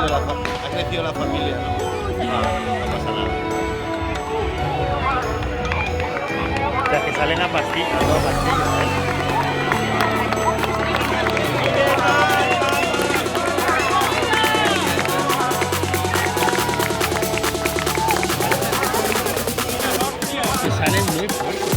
crecido la familia, ¿no? No pasa nada. O sea, que salen a pastillas, no pastillas, Que salen muy fuertes.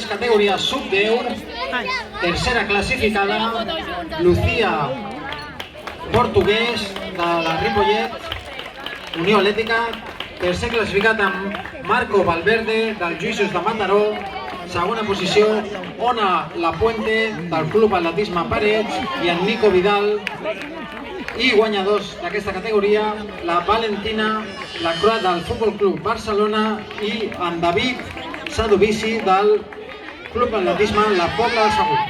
Categoria sub-10, tercera classificada, Lucía Portuguès de la Ripollet, Unió Atlètica, tercer classificat amb Marco Valverde del Lluïsos de Mataró, segona posició Ona Lapuente del Club Atletisme Parets i en Nico Vidal, i guanyadors d'aquesta categoria la Valentina Lacroix del Futbol Club Barcelona i en David Sadovici del Club Atletisme La Pobla de Segur.